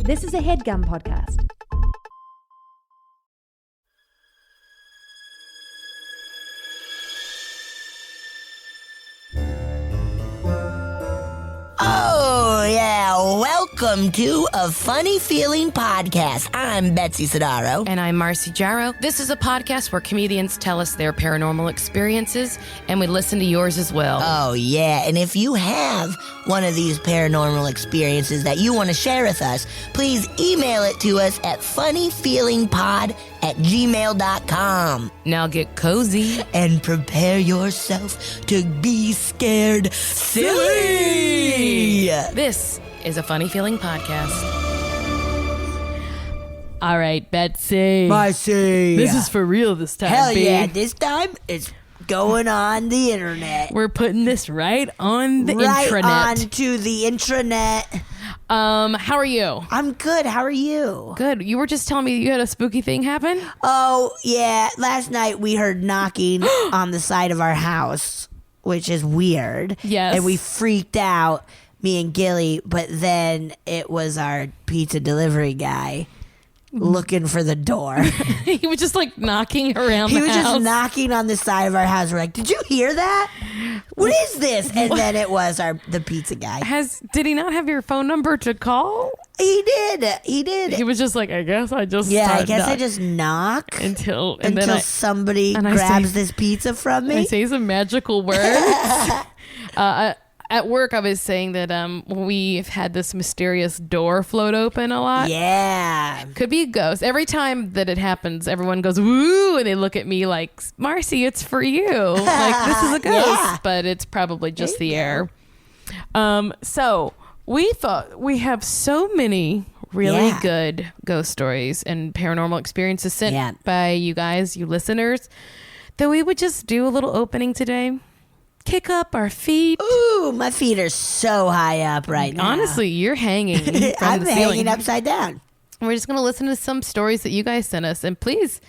This is a HeadGum podcast. Oh, yeah. Welcome to A Funny Feeling Podcast. I'm Betsy Sidaro. And I'm Marcy Jarrow. This is a podcast where comedians tell us their paranormal experiences, and we listen to yours as well. Oh, yeah. And if you have one of these paranormal experiences that you want to share with us, please email it to us at funnyfeelingpod@gmail.com. Now get cozy. And prepare yourself to be scared silly. This is a Funny Feeling Podcast. All right, Betsy. Marcy. This is for real this time, Hell babe. yeah, this time it's going on the internet. We're putting this right on the right intranet. onto the intranet. How are you? I'm good. How are you? Good. You were just telling me you had a spooky thing happen? Oh, yeah. Last night we heard knocking on the side of our house, which is weird. Yes. And we freaked out, me and Gilly, but then it was our pizza delivery guy looking for the door. He was just like knocking around He the was house. just knocking on the side of our house. We're like, did you hear that? What is this? And then it was the pizza guy. Did he not have your phone number to call? He did. He did. He was just like, I guess I just I just knock until somebody and I grabs say- this pizza from me. I say some magical words. At work, I was saying that we've had this mysterious door float open a lot. Yeah. Could be a ghost. Every time that it happens, everyone goes, woo, and they look at me like, Marcy, it's for you. Like, this is a ghost. Yeah. But it's probably just the air. So we thought we have so many really good ghost stories and paranormal experiences sent by you guys, you listeners, that we would just do a little opening today. Kick up our feet. Ooh, my feet are so high up right now. Honestly, you're hanging from I'm the ceiling. hanging upside down. We're just going to listen to some stories that you guys sent us. And please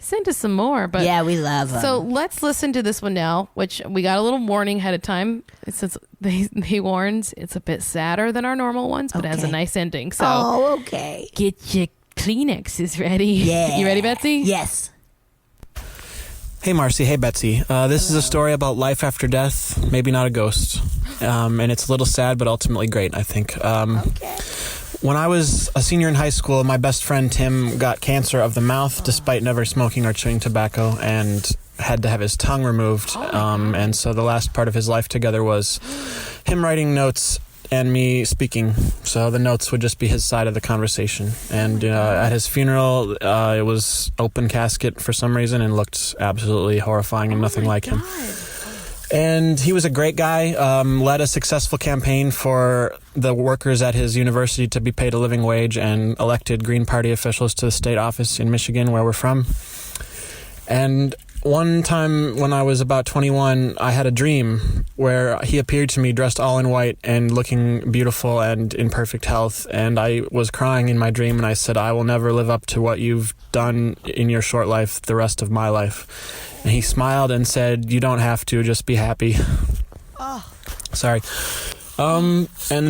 send us some more. But Yeah, we love them. so let's listen to this one now, which we got a little warning ahead of time. It says they warns it's a bit sadder than our normal ones, but it has a Okay. nice ending. So okay. get your Kleenexes ready. Yeah. You ready, Betsy? Yes. Hey Marcy, hey Betsy. This is a story about life after death, maybe not a ghost. And it's a little sad, but ultimately great, I think. Okay. When I was a senior in high school, my best friend Tim got cancer of the mouth despite never smoking or chewing tobacco and had to have his tongue removed. And so the last part of his life together was him writing notes and me speaking. So the notes would just be his side of the conversation. And at his funeral, it was open casket for some reason and looked absolutely horrifying and nothing like him. And he was a great guy, led a successful campaign for the workers at his university to be paid a living wage and elected Green Party officials to the state office in Michigan, where we're from. And one time when I was about 21, I had a dream where he appeared to me dressed all in white and looking beautiful and in perfect health. And I was crying in my dream and I said, I will never live up to what you've done in your short life the rest of my life. And he smiled and said, you don't have to, just be happy. Sorry. And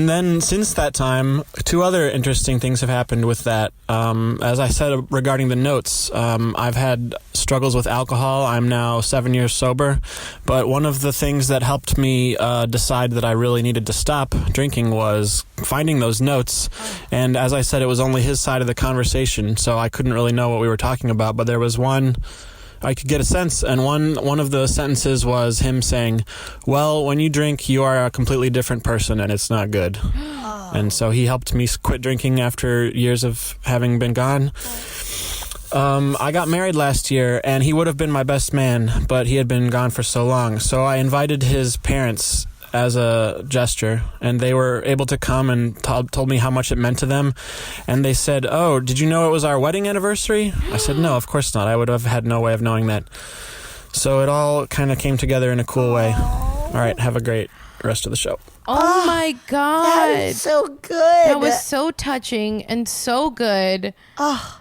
then since that time, two other interesting things have happened with that. As I said regarding the notes, I've had struggles with alcohol. I'm now 7 years sober. But one of the things that helped me decide that I really needed to stop drinking was finding those notes. And as I said, it was only his side of the conversation, so I couldn't really know what we were talking about. But there was one I could get a sense, and one of the sentences was him saying, well, when you drink, you are a completely different person, and it's not good. And so he helped me quit drinking after years of having been gone. I got married last year, and he would have been my best man, but he had been gone for so long. So I invited his parents as a gesture, and they were able to come and told me how much it meant to them. And they said, oh, did you know it was our wedding anniversary? I said, no, of course not. I would have had no way of knowing that. So it all kind of came together in a cool way. All right, have a great rest of the show. Oh my God. That is so good. That was so touching and so good. Oh,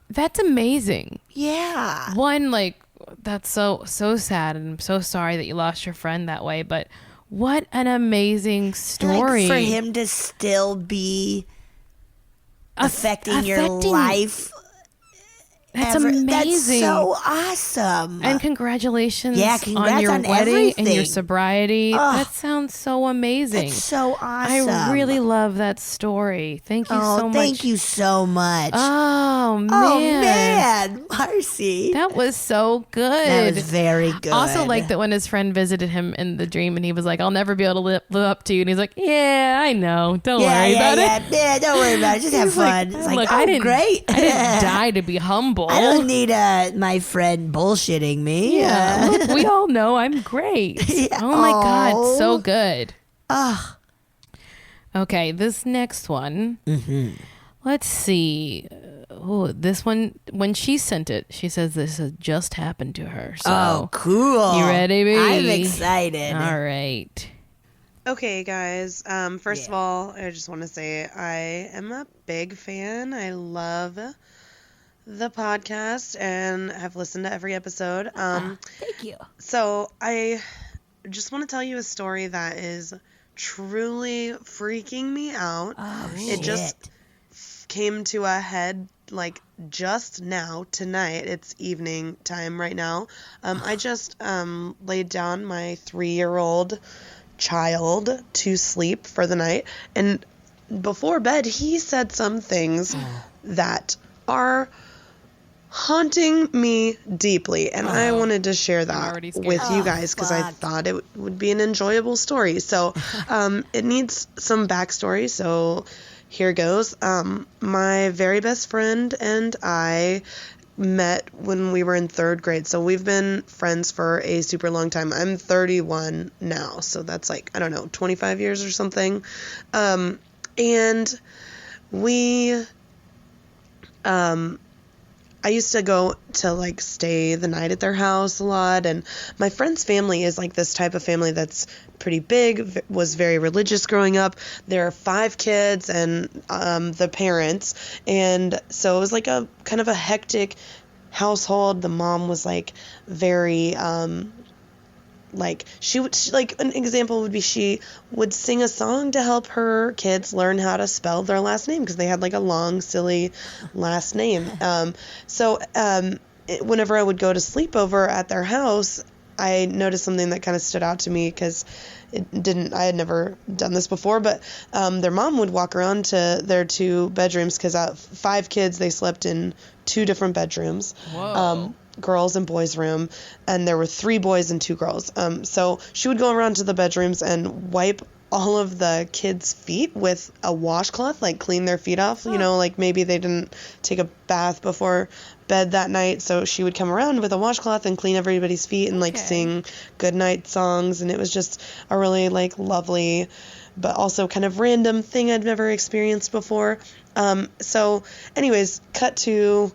That's amazing. yeah. One, like, that's so sad, and I'm so sorry that you lost your friend that way, but what an amazing story. Like, for him to still be affecting your life. That's amazing. That's so awesome. And congratulations, congrats on your on wedding everything. and your sobriety. That sounds so amazing. It's so awesome. I really love that story. Thank you so much. Thank you so much. Oh, man. Oh, man. Marcy. That was so good. That was very good. Also, like that when his friend visited him in the dream and he was like, I'll never be able to live up to you. And he's like, yeah, I know. Don't worry about it. Yeah, don't worry about it. Just have fun. It's like, oh, great. I didn't die to be humble. I don't need my friend bullshitting me. Yeah, look, we all know I'm great. Yeah. Oh my God, so good. Oh. Okay, this next one. Mm-hmm. Let's see. Oh, this one, when she sent it, she says this has just happened to her. So, cool. You ready, baby? I'm excited. All right. Okay, guys. First of all, I just want to say I am a big fan. I love the podcast and have listened to every episode. Thank you. So I just want to tell you a story that is truly freaking me out. Oh, it just came to a head like just now, tonight. It's evening time right now. I just laid down my 3-year-old child to sleep for the night, and before bed he said some things that are haunting me deeply, and I wanted to share that with you guys because I thought it would be an enjoyable story. So it needs some backstory, so here goes. My very best friend and I met when we were in 3rd grade, so we've been friends for a super long time. I'm 31 now, so that's like, I don't know, 25 years or something. And we I used to go to like stay the night at their house a lot, and my friend's family is like this type of family that's pretty big, was very religious growing up. There are 5 kids and the parents, and so it was like a kind of a hectic household. The mom was like very like an example would be she would sing a song to help her kids learn how to spell their last name because they had like a long silly last name. Whenever I would go to sleep over at their house, I noticed something that kind of stood out to me because I had never done this before, but their mom would walk around to their 2 bedrooms because 5 kids, they slept in 2 different bedrooms. Whoa. Girls and boys room, and there were 3 boys and 2 girls. So she would go around to the bedrooms and wipe all of the kids' feet with a washcloth, like clean their feet off. You know, like maybe they didn't take a bath before bed that night, so she would come around with a washcloth and clean everybody's feet and like sing goodnight songs, and it was just a really like lovely but also kind of random thing I'd never experienced before. So anyways, cut to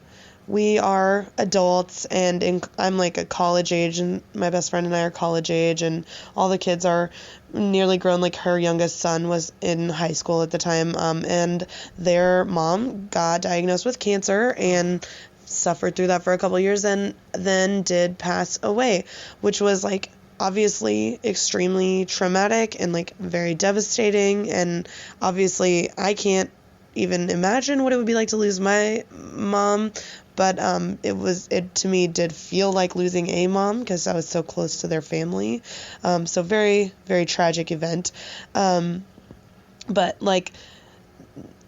we are adults, and I'm like a college age, and my best friend and I are college age, and all the kids are nearly grown. Like her youngest son was in high school at the time, and their mom got diagnosed with cancer and suffered through that for a couple years and then did pass away, which was like obviously extremely traumatic and like very devastating. And obviously I can't even imagine what it would be like to lose my mom, but it to me did feel like losing a mom because I was so close to their family. So very, very tragic event. But like,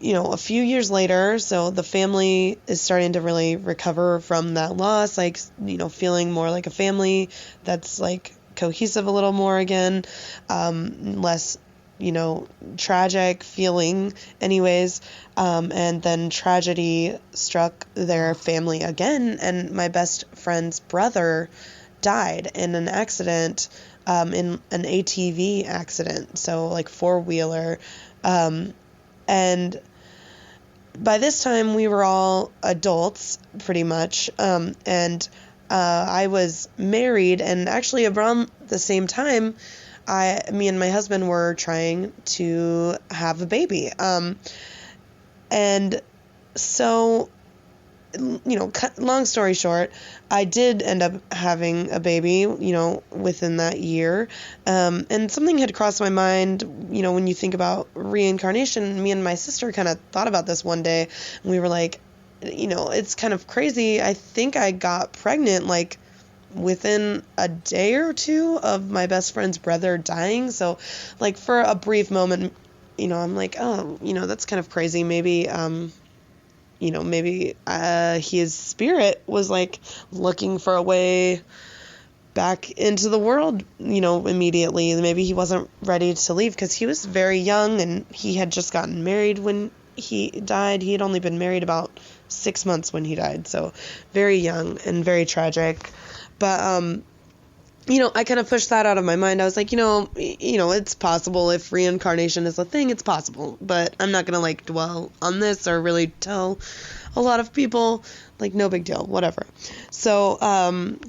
you know, a few years later, so the family is starting to really recover from that loss, like, you know, feeling more like a family that's like cohesive a little more again, less, you know, tragic feeling anyways. And then tragedy struck their family again, and my best friend's brother died in an accident, in an ATV accident, so like 4-wheeler. And by this time we were all adults pretty much, and I was married, and actually around the same time me and my husband were trying to have a baby. And so long story short, I did end up having a baby, within that year. And something had crossed my mind, when you think about reincarnation. Me and my sister kind of thought about this one day, and we were like, it's kind of crazy. I think I got pregnant, like, within a day or two of my best friend's brother dying. So, like, for a brief moment, I'm like, oh, that's kind of crazy. Maybe, maybe his spirit was, like, looking for a way back into the world, immediately. Maybe he wasn't ready to leave because he was very young and he had just gotten married when he died. He had only been married about 6 months when he died. So very young and very tragic. But, I kind of pushed that out of my mind. I was like, it's possible if reincarnation is a thing, it's possible. But I'm not going to, like, dwell on this or really tell a lot of people, like, no big deal, whatever. So,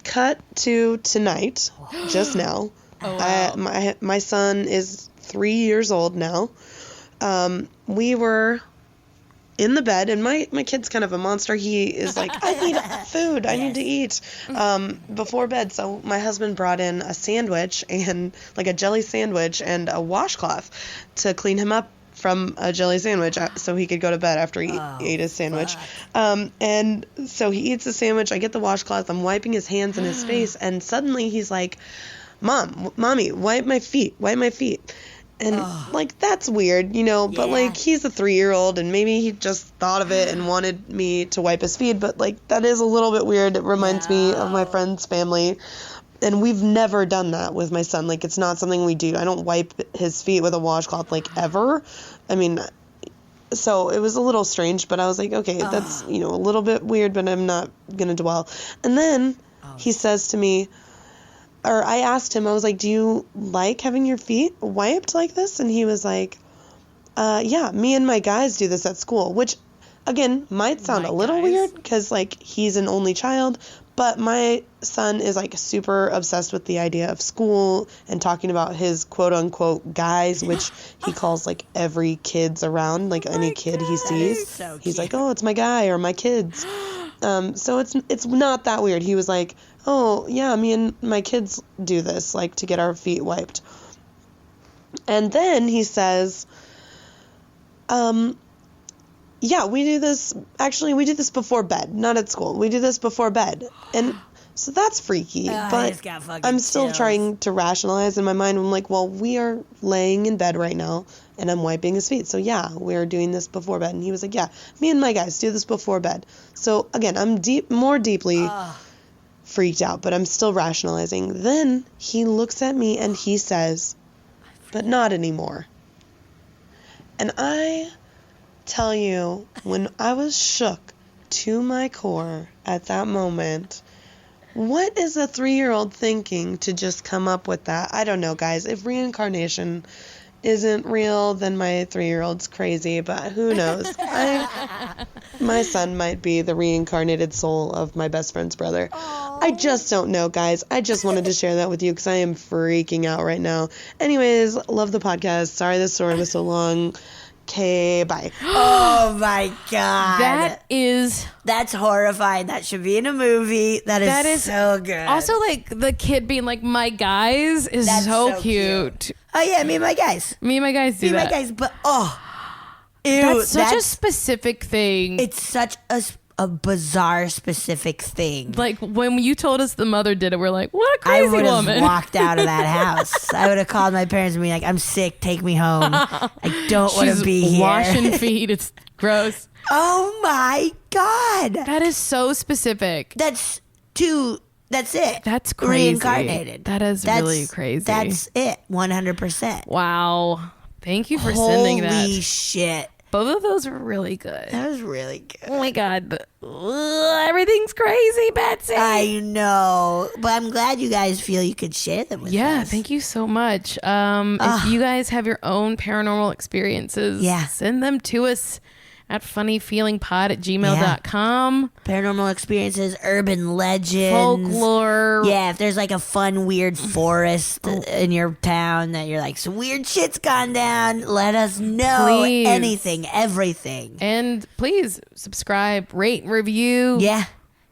cut to tonight, just now. Oh, wow. My son is 3 years old now. We were in the bed, and my kid's kind of a monster. He is like, I need food, I need to eat, before bed. So my husband brought in a sandwich, and like a jelly sandwich and a washcloth to clean him up from a jelly sandwich so he could go to bed after he ate his sandwich. And so he eats the sandwich, I get the washcloth, I'm wiping his hands and his face, and suddenly he's like, Mommy, wipe my feet. And, like, that's weird, but, like, he's a 3-year-old, and maybe he just thought of it and wanted me to wipe his feet, but, like, that is a little bit weird. It reminds me of my friend's family, and we've never done that with my son. Like, it's not something we do. I don't wipe his feet with a washcloth, like, ever. I mean, so it was a little strange, but I was like, okay, that's, a little bit weird, but I'm not going to dwell. And then he says to me, or I asked him, I was like, do you like having your feet wiped like this? And he was like, yeah, me and my guys do this at school, which, again, might sound a little weird because, like, he's an only child, but my son is, like, super obsessed with the idea of school and talking about his quote-unquote guys, which he calls, like, every kid's around, like, any kid he sees. So he's like, oh, it's my guy or my kids. So it's not that weird. He was like, oh, yeah, me and my kids do this, like, to get our feet wiped. And then he says, yeah, we do this before bed, not at school. We do this before bed. And so that's freaky, but I'm still trying to rationalize in my mind. I'm like, well, we are laying in bed right now, and I'm wiping his feet. So, yeah, we're doing this before bed. And he was like, yeah, me and my guys do this before bed. So, again, I'm more deeply freaked out, but I'm still rationalizing. Then he looks at me and he says, but not anymore. And I tell you, when I was shook to my core at that moment, what is a 3-year-old thinking to just come up with that? I don't know, guys. If reincarnation isn't real, then my 3-year-old's crazy, but who knows? My son might be the reincarnated soul of my best friend's brother. Aww. I just don't know, guys. I just wanted to share that with you because I am freaking out right now. Anyways, love the podcast. Sorry this story was so long. Okay, bye. Oh my God. That's horrifying. That should be in a movie. That is so good. Also, like, the kid being like, my guys is so cute. Oh yeah, me and my guys. Me and my guys do that. Me and my guys, but ew, that's such a specific thing. It's such a bizarre specific thing. Like, when you told us the mother did it, we're like, what a crazy woman. I would have walked out of that house. I would have called my parents and be like, I'm sick, take me home. I don't want to be here. Washing feet, it's gross. Oh my God. That is so specific. That's it. That's crazy. Reincarnated. That's really crazy. That's it. 100%. Wow. Thank you for sending that. Holy shit. Both of those were really good. That was really good. Oh my God. Everything's crazy, Betsy. I know. But I'm glad you guys feel you could share them with us. Yeah, thank you so much. If you guys have your own paranormal experiences, send them to us at funnyfeelingpod@gmail.com. Paranormal experiences, urban legends, Folklore. Yeah, if there's like a fun, weird forest in your town that you're like, some weird shit's gone down, let us know. Please. Anything, everything. And please subscribe, rate, and review. Yeah.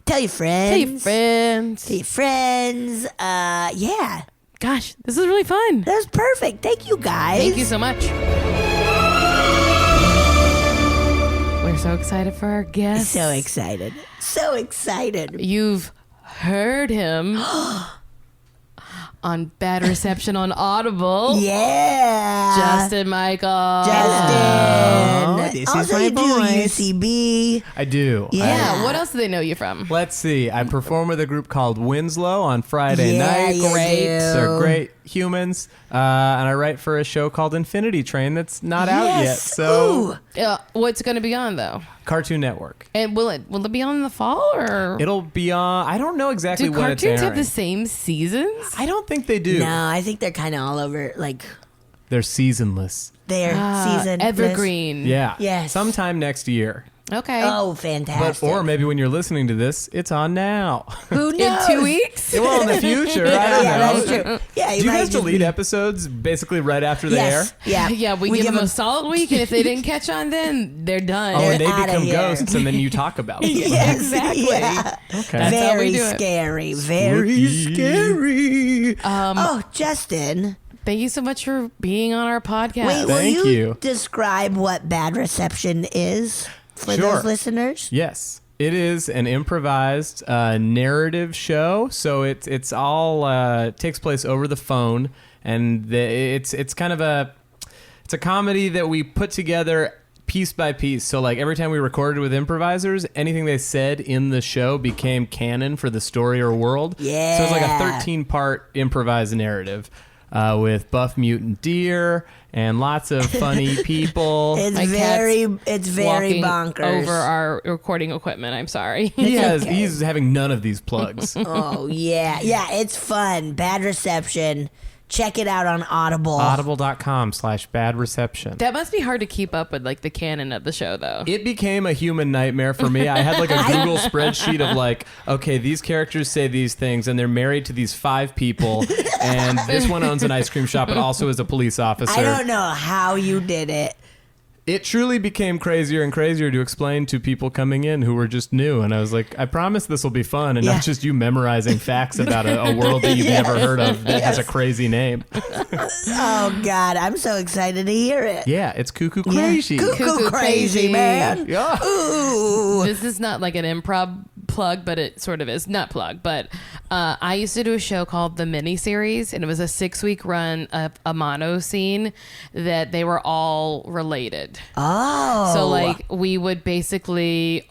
Tell your friends. Tell your friends. Tell your friends. Yeah. Gosh, this is really fun. That was perfect. Thank you, guys. Thank you so much. We're so excited for our guest. So excited. So excited. You've heard him on Bad Reception on Audible. Yeah. Justin Michael. Justin. This is Also, my you do voice. UCB. I do. Yeah. What else do they know you from? Let's see. I perform with a group called Winslow on Friday Yeah, night. you Great. do. They're great humans. And I write for a show called Infinity Train that's not out yet. Yes. So, Ooh. What's going to be on though? Cartoon Network. And will it be on in the fall or It'll be on. I don't know exactly do when it's cartoons airing. have the same seasons? I don't think they do. No, I think they're kind of all over. Like, They're seasonless. their season. Evergreen. Yeah. Yes. Sometime next year. Okay. Oh, But fantastic. or maybe when you're listening to this, it's on now. Who In knows? 2 weeks? Well, in the future, I don't Yeah, know. that's true. Yeah, Do you might guys just delete be- episodes basically right after they air? Yes. Yeah. Yeah, we give them a solid week, and if they didn't catch on, then they're done. Oh, and they outta become here. ghosts, and then you talk about them. Yes, Exactly. Yeah. Okay. That's how we Very do it. scary. Very Spooky. scary. Oh, Justin. Thank you so much for being on our podcast. Wait, will Thank you, you. describe what Bad Reception is for Sure. those listeners? Yes. It is an improvised narrative show, so it's all takes place over the phone, and it's kind of a comedy that we put together piece by piece. So like every time we recorded with improvisers, anything they said in the show became canon for the story or world. Yeah. So it's like a 13-part improvised narrative with buff mutant deer and lots of funny people. It's My very Walking bonkers. over our recording equipment. I'm sorry. He's having none of these plugs. Oh yeah, yeah, it's fun. Bad Reception. Check it out on Audible. Audible.com/bad reception. That must be hard to keep up with, like the canon of the show, though. It became a human nightmare for me. I had like a Google spreadsheet of like, okay, these characters say these things and they're married to these 5 people, and this one owns an ice cream shop but also is a police officer. I don't know how you did it. It truly became crazier and crazier to explain to people coming in who were just new, and I was like, I promise this will be fun and Yeah. not just you memorizing facts about a world that you've never heard of that has a crazy name. Oh God, I'm so excited to hear it. Yeah, it's cuckoo crazy. Cuckoo Cuckoo crazy, crazy. man. Yeah. Ooh. This is not like an improv plug, but it sort of is. Not plug, but I used to do a show called The Mini Series, and it was a 6-week run of a mono scene that they were all related. Oh. So like we would basically,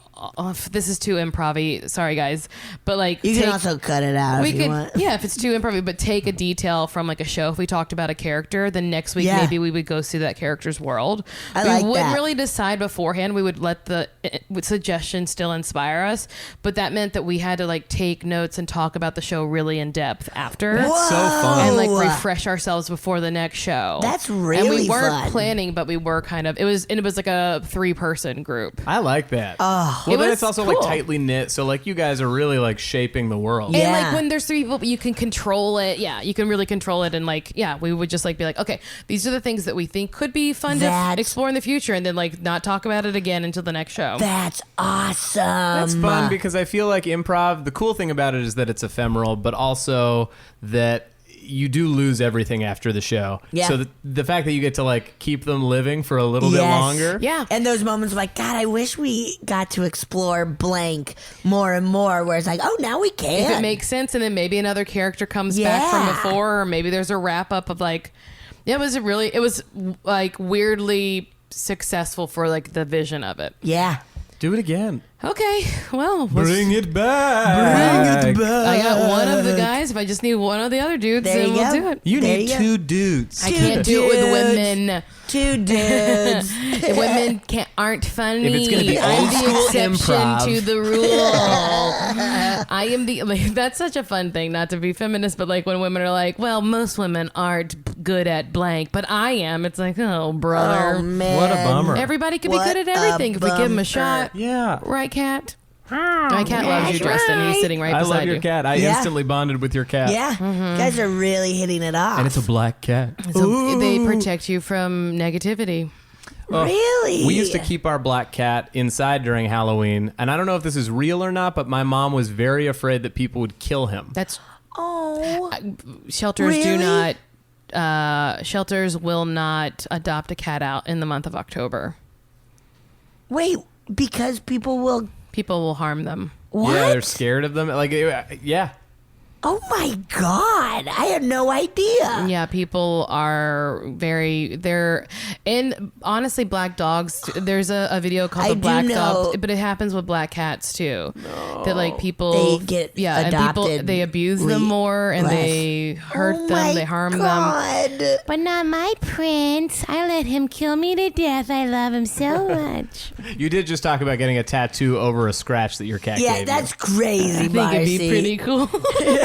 this is too improv-y, sorry guys, but like You can also cut it out we if you could, want. yeah, if it's too improv, but take a detail from like a show. If we talked about a character, then next week Yeah. maybe we would go see that character's world. I we like wouldn't that. really decide beforehand. We would let the suggestions still inspire us, but that meant that we had to like take notes and talk about the show really in depth after. That's so fun. And like refresh ourselves before the next show. That's And really we weren't fun. planning, but we were kind of. It was like a 3-person group. I like that. Oh. Well, It then was it's also cool. like tightly knit, so like you guys are really like shaping the world. Yeah. And like when there's 3 people, you can control it. Yeah, you can really control it. And like, yeah, we would just like be like, okay, these are the things that we think could be fun to That's- explore in the future, and then like not talk about it again until the next show. That's awesome. That's fun because I feel like improv, the cool thing about it is that it's ephemeral, but also that you do lose everything after the show. Yeah. So the fact that you get to like keep them living for a little bit Yes. longer. Yeah. And those moments of like, God, I wish we got to explore blank more and more, where it's like, oh, now we can. If it makes sense, and then maybe another character comes back from Yeah. before, or maybe there's a wrap up of like, yeah, it was like weirdly successful for like the vision of it. Yeah. Do it again. Okay, well, Bring it back. Bring it back. I got one of the guys. If I just need one of the other dudes, There then you we'll go. do it. You There need you go. 2 dudes. I can't do it with women. 2 dudes. Women aren't funny. If it's gonna be I'm old the school exception improv. to the rule. I am the. That's such a fun thing, not to be feminist, but like when women are like, "Well, most women aren't good at blank, but I am." It's like, oh, brother. Oh, man. What a bummer. Everybody could be What good at everything a if we give them a bummer. shot. Yeah. Right, Cat? My cat loves you, That's Justin. He's right. sitting right I beside love your you. cat. I Yeah. instantly bonded with your cat. Yeah. You guys are really hitting it off. And it's a black cat. So they protect you from negativity. Really? We used to keep our black cat inside during Halloween, and I don't know if this is real or not, but my mom was very afraid that people would kill him. That's Oh. shelters do Really? not. Shelters will not adopt a cat out in the month of October. Wait, because people will. People will harm them. What? Yeah, they're scared of them. Like, yeah. Oh my God. I had no idea. Yeah, people are and honestly, black dogs, there's a video called I the do Black know- Dog, but it happens with black cats too. That like people, They get and people, adopted they abuse them more and less. they hurt Oh them, my they harm them. God. But not my prince. I let him kill me to death. I love him so much. You did just talk about getting a tattoo over a scratch that your cat Yeah, gave that's crazy, I think Marcy. it'd be pretty cool.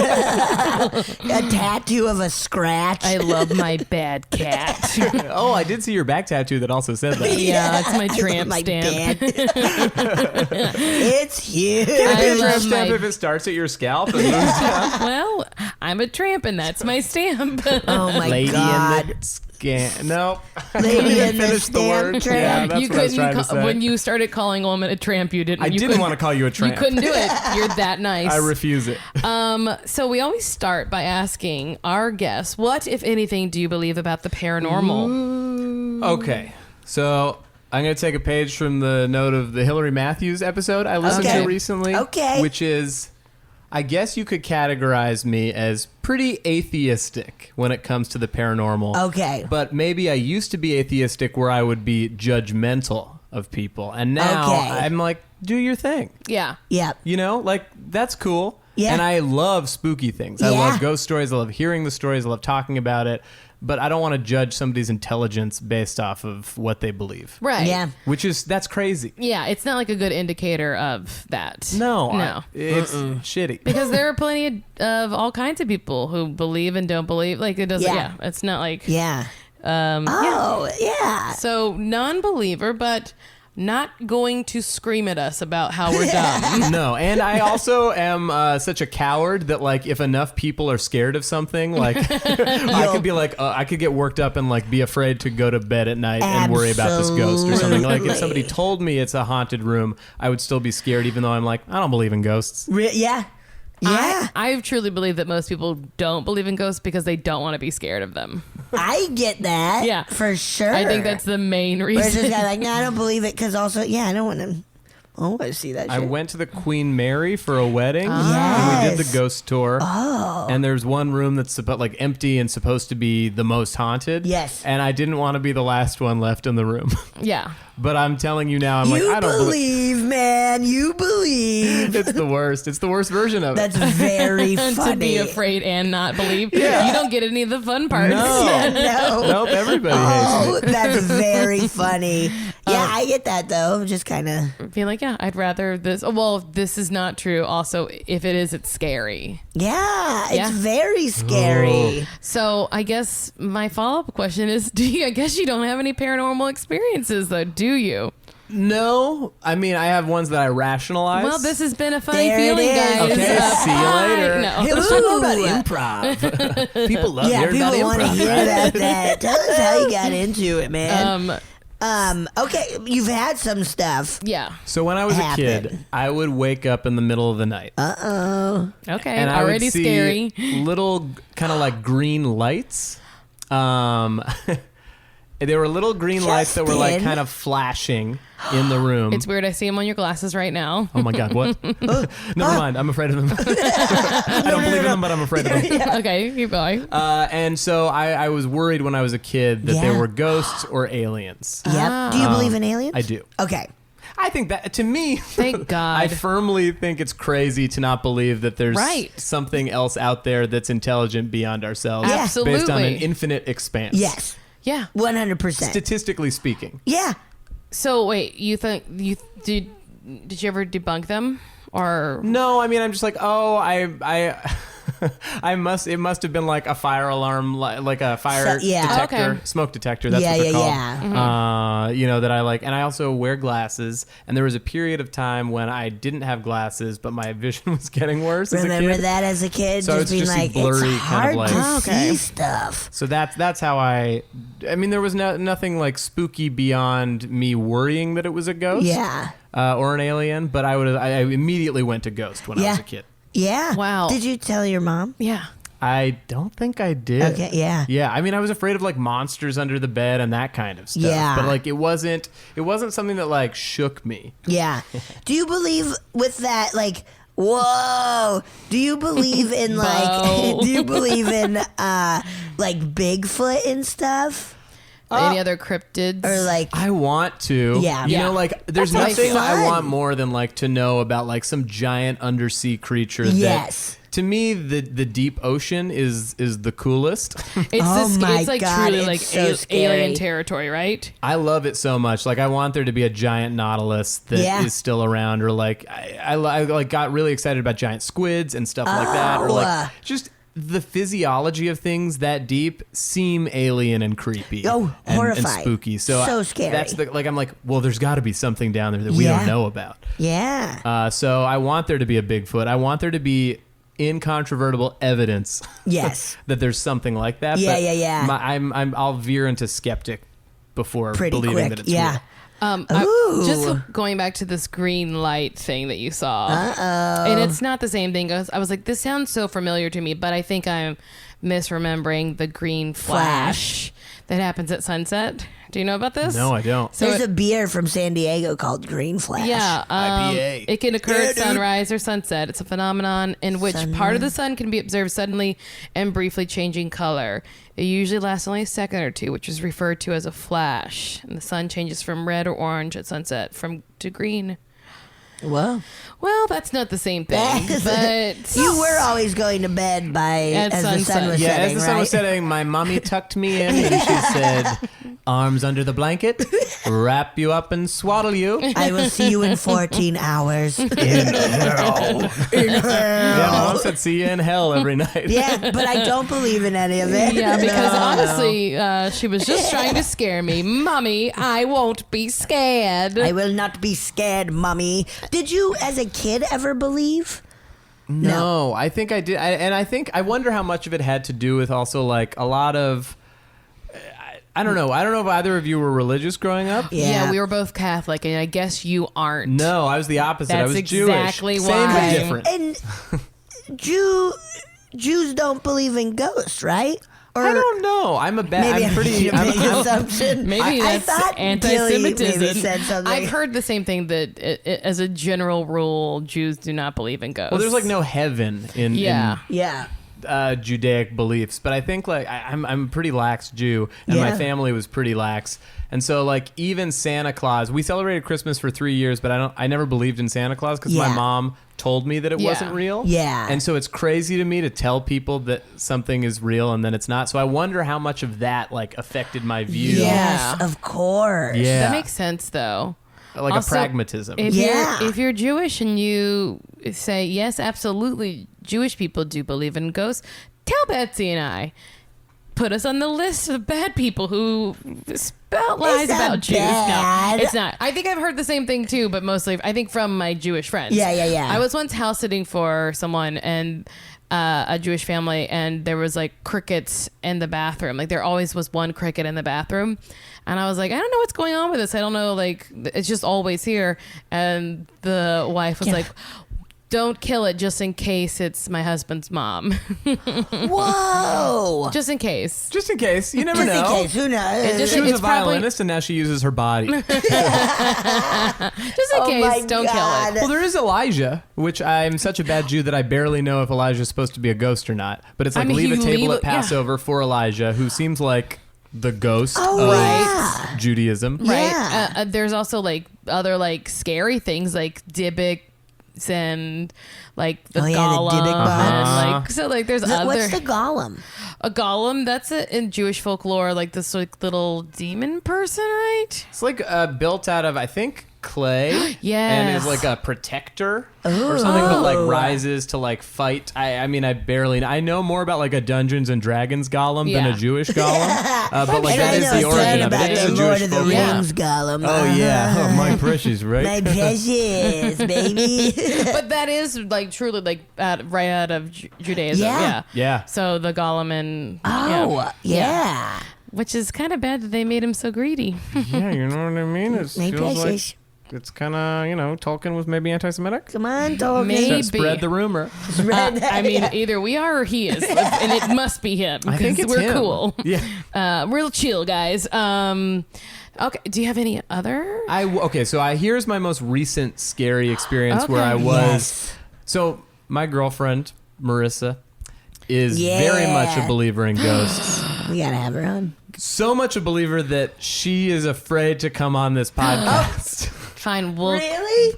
A tattoo of a scratch. I love my bad cat. you. Oh, I did see your back tattoo that also said that. Yeah, it's my tramp My stamp. bad. It's huge. I Is there a love stamp my- if it starts at your scalp and moves down? Well, I'm a tramp and that's my stamp. Oh my Lady God. in the scan. No. Lady in the Finish the stamp word. tramp. Yeah, that's you what I was couldn't trying to say. when you started calling a woman a tramp. You didn't. I you didn't couldn't- want to call you a tramp. You couldn't do it. You're that nice. I refuse it. So we always start by asking our guests, what, if anything, do you believe about the paranormal? Okay, so I'm going to take a page from the note of the Hillary Matthews episode I listened Okay. to recently. Okay. Which is, I guess you could categorize me as pretty atheistic when it comes to the paranormal. Okay. But maybe I used to be atheistic where I would be judgmental of people. And now Okay. I'm like, do your thing. Yeah. Yeah. You know, like, that's cool. Yeah. And I love spooky things. I Yeah. love ghost stories. I love hearing the stories. I love talking about it. But I don't want to judge somebody's intelligence based off of what they believe. Right. Yeah. That's crazy. Yeah. It's not like a good indicator of that. No. No. It's shitty. Because there are plenty of all kinds of people who believe and don't believe. Like, it doesn't, Yeah. it's not like, Yeah. Oh, yeah. So, non-believer, but not going to scream at us about how we're dumb. No, and I also am such a coward that, like, if enough people are scared of something, like, I could be like, I could get worked up and, like, be afraid to go to bed at night and worry about this ghost or something. Like, if somebody told me it's a haunted room, I would still be scared, even though I'm like, I don't believe in ghosts. Yeah. Yeah. I truly believe that most people don't believe in ghosts because they don't want to be scared of them. I get that. Yeah. For sure. I think that's the main Whereas this reason. guy like, no, I don't believe it because also, yeah, I don't want to. Oh, I see that I shit. went to the Queen Mary for a wedding, and we Yes. did the ghost tour. Oh. And there's one room that's like empty and supposed to be the most haunted. Yes. And I didn't want to be the last one left in the room. Yeah. But I'm telling you now, I'm You like, I don't believe, man. You believe. It's the worst. It's the worst version of it. That's very To funny. be afraid and not believe. You don't get any of the fun parts. No. No. Nope, everybody hates Oh, me. that's very funny. Yeah, I get that though. Just kind of. Being like, yeah, I'd rather this. Oh, well, this is not true. Also, if it is, it's scary. Yeah, it's Yeah. very scary. So I guess my follow-up question is, I guess you don't have any paranormal experiences though, do you? No, I mean, I have ones that I rationalize. Well, this has been a funny There it feeling, is. guys. Okay, see you Bye. later. No. Let's talk more about improv. People love Yeah, hearing people about want to improv. hear right? about that. Tell us how you got into it, man. Um, Okay, you've had some stuff. yeah. So when I was a Happen. kid, I would wake up in the middle of the night. Okay. And I Already would see scary. little kind of like green lights. There were little green lights that were like Justin. kind of flashing in the room. It's weird. I see them on your glasses right now. Oh my God, what? Never mind, I'm afraid of them. I don't believe in them, but I'm afraid of them. Okay, keep going. And so I was worried when I was a kid that Yeah. there were ghosts or aliens. Yep. Do you believe in aliens? I do. Okay. I think that, to me, Thank God. I firmly think it's crazy to not believe that there's something else out there that's intelligent beyond ourselves. Yeah. Absolutely. Based on an infinite expanse. Yes. Yeah. 100%. Statistically speaking. Yeah. So wait, you think did you ever debunk them or No, I mean I'm just like, it must have been like a fire alarm, like a fire detector, Okay. smoke detector. That's what they're called. Yeah. That I like, and I also wear glasses. And there was a period of time when I didn't have glasses, but my vision was getting worse. Remember as a kid. that as a kid? So just it's being just like, blurry it's kind hard of to like. see stuff. So that's how I mean, there was nothing like spooky beyond me worrying that it was a ghost, or an alien. But I immediately went to ghost when I was a kid. Yeah. Wow. Did you tell your mom? Yeah. I don't think I did. Okay, yeah. Yeah, I mean, I was afraid of like monsters under the bed and that kind of stuff. Yeah. But like, it wasn't something that like shook me. Yeah. Do you believe with that, like, whoa, do you believe in like, do you believe in like Bigfoot and stuff? Any other cryptids? Or like, I want to. Yeah. You know, like, there's That's nothing fun. I want more than like to know about like some giant undersea creature. Yes. That, to me, the deep ocean is the coolest. It's like God, truly it's like so scary. alien territory, right? I love it so much. Like, I want there to be a giant nautilus that is still around, or like I like got really excited about giant squids and stuff like that, or like just the physiology of things that deep seem alien and creepy. Oh, and horrifying. Spooky. So scary. That's I'm like, well, there's got to be something down there that we don't know about. Yeah. So I want there to be a Bigfoot. I want there to be incontrovertible evidence. Yes. that there's something like that. Yeah, but yeah. I'll veer into skeptic before Pretty believing quick. that it's real. Just going back to this green light thing that you saw. And it's not the same thing. I was like, this sounds so familiar to me, but I think I'm misremembering the green flash that happens at sunset. Do you know about this? No, I don't. So There's a beer from San Diego called Green Flash. Yeah, IPA. it can occur at sunrise or sunset. It's a phenomenon in which part of the sun can be observed suddenly and briefly changing color. It usually lasts only a second or two, which is referred to as a flash. And the sun changes from red or orange at sunset to green. Whoa. Well, that's not the same thing, but You were always going to bed At as the sun sunset. was Yeah, setting, as the sun right? was setting, my mommy tucked me in and she said, arms under the blanket, wrap you up and swaddle you. I will see you in 14 hours. In hell. Yeah, my mom said, see you in hell every night. Yeah, but I don't believe in any of it. yeah, because honestly, she was just trying to scare me. Mommy, I won't be scared. I will not be scared, Mummy. Did you, as a kid, ever believe? No, I think I did. I wonder how much of it had to do with also like a lot of, I don't know. I don't know if either of you were religious growing up. Yeah, we were both Catholic, and I guess you aren't. No, I was the opposite. I That's was Jewish. exactly Same why. but different. And Jews don't believe in ghosts, right? Or I don't know. I'm maybe I'm pretty. a big assumption. Maybe I that's thought anti-Semitism. Gilly maybe said something. I've heard the same thing that, as a general rule, Jews do not believe in ghosts. Well, there's like no heaven in Yeah. Judaic beliefs, but I think like I'm a pretty lax Jew, and my family was pretty lax, and so like even Santa Claus, we celebrated Christmas for 3 years, but I never believed in Santa Claus because my mom told me that it wasn't real. Yeah. And so it's crazy to me to tell people that something is real and then it's not. So I wonder how much of that like affected my view. Yes, of course. Yeah. That makes sense, though. Like Also, a pragmatism. If you're Jewish and you say, yes, absolutely, Jewish people do believe in ghosts, tell Betsy and I. Put us on the list of bad people who spout lies about Jews. bad. No, it's not. I think I've heard the same thing too, but mostly I think from my Jewish friends. Yeah. I was once house sitting for someone and a Jewish family, and there was like crickets in the bathroom. Like there always was one cricket in the bathroom. And I was like, I don't know what's going on with this. I don't know. Like it's just always here. And the wife was like, don't kill it just in case it's my husband's mom. Whoa. Just in case. Just in case. You never Just know. in case. Who knows? She was a It's probably- violinist and now she uses her body. Just in Oh my case, don't kill God. it. Well, there is Elijah, which I'm such a bad Jew that I barely know if Elijah is supposed to be a ghost or not. But it's like I mean, leave a you table leave at it- yeah. Passover for Elijah, who seems like the ghost of Judaism. Right. Yeah. There's also like other like scary things like Dybbuk and like the golem. the Dybbuk And, like, so like there's other. What's the golem? A golem, that's in Jewish folklore, like this like little demon person, right? It's like built out of, I think, clay. Yes. And is like a protector or something, but like rises to like fight. I mean, I know more about like a Dungeons and Dragons golem than a Jewish golem. But like that is the origin of it. It is a Lord Jewish of the folklore. Rings golem. Oh yeah, oh, my precious, right? My precious, baby. But that is like truly like right out of Judaism. Yeah. Yeah. So the golem and Yeah. which is kind of bad that they made him so greedy. Yeah, you know what I mean? It My feels precious. like it's kind of, Tolkien was maybe anti-Semitic. Come on, Tolkien. Maybe. Spread the rumor. I mean, either we are or he is, and it must be him. I think it's we're him. cool. Yeah. Real chill, guys. Okay. Do you have any other? So here's my most recent scary experience where I was. Yes. So my girlfriend Marissa is very much a believer in ghosts. We gotta have her on. So much a believer that she is afraid to come on this podcast. Fine. Really?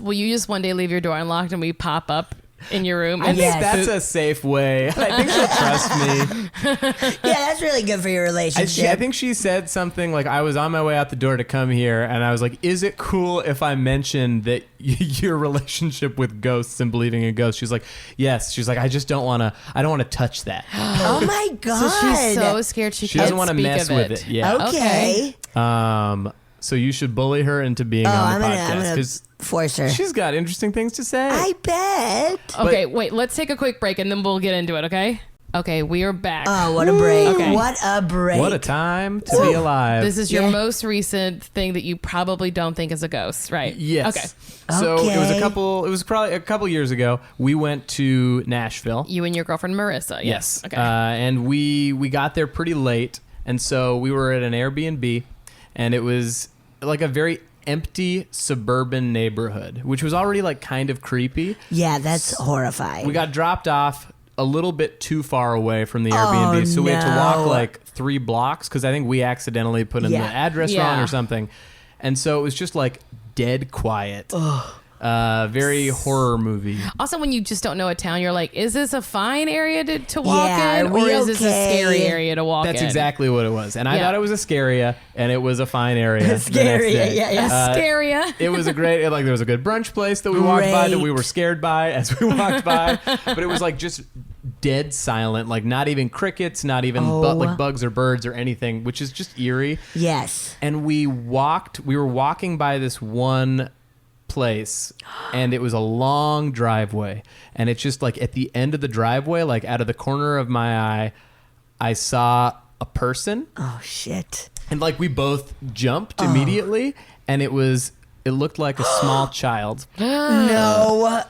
Will you just one day leave your door unlocked and we pop up in your room? I think that's a safe way. I think she'll trust me. Yeah, that's really good for your relationship. I think she said something like, I was on my way out the door to come here, and I was like, is it cool if I mention that your relationship with ghosts and believing in ghosts? She's like, yes. She's like, I don't want to touch that. Oh my God. So she's so scared she doesn't want to mess with it. Yeah. Okay. So you should bully her into being on the podcast because force her. she's got interesting things to say. I bet. Okay, wait. Let's take a quick break and then we'll get into it. Okay. Okay, we are back. Oh, what a break. Okay. What a break. What a time to be alive. This is your most recent thing that you probably don't think is a ghost, right? Yes. Okay. So it was probably a couple years ago. We went to Nashville. You and your girlfriend Marissa. Yes. Okay. And we got there pretty late, and so we were at an Airbnb, and it was like a very empty suburban neighborhood, which was already like kind of creepy. Yeah, that's horrifying. We got dropped off a little bit too far away from the Airbnb, so we had to walk like 3 blocks because I think we accidentally put in the address wrong or something. And so it was just like dead quiet. Very horror movie. Also, when you just don't know a town, you're like, is this a fine area to walk in? are Or we is this a scary okay? area to walk in? That's exactly what it was. And I thought it was a scary, and it was a fine area. Scary, the next day. yeah. Scary. It was a great, like there was a good brunch place that we walked by that we were scared by as we walked by. But it was like just dead silent, like not even crickets, not even like bugs or birds or anything, which is just eerie. Yes. And we were walking by this one place, and it was a long driveway, and it's just like at the end of the driveway, like out of the corner of my eye, I saw a person. Oh shit. And like we both jumped immediately, and it looked like a small child. No.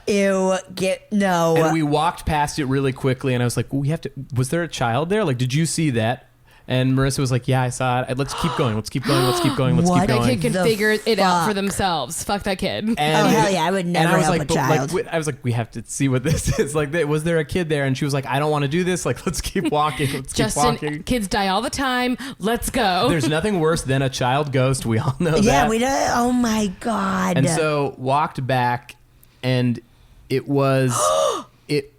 No. And we walked past it really quickly, and I was like, was there a child there? Like, did you see that? And Marissa was like, yeah, I saw it. Let's keep going. Let's keep going. Let's keep going. Let's keep That going. kid can figure it out for themselves. Fuck that kid. And, hell yeah, I would never help a child. I was like, we have to see what this is. Like, was there a kid there? And she was like, I don't want to do this. Like, let's keep walking. Let's keep walking. Kids die all the time. Let's go. There's nothing worse than a child ghost. We all know that. Yeah, we don't. Oh my God. And so walked back, and it was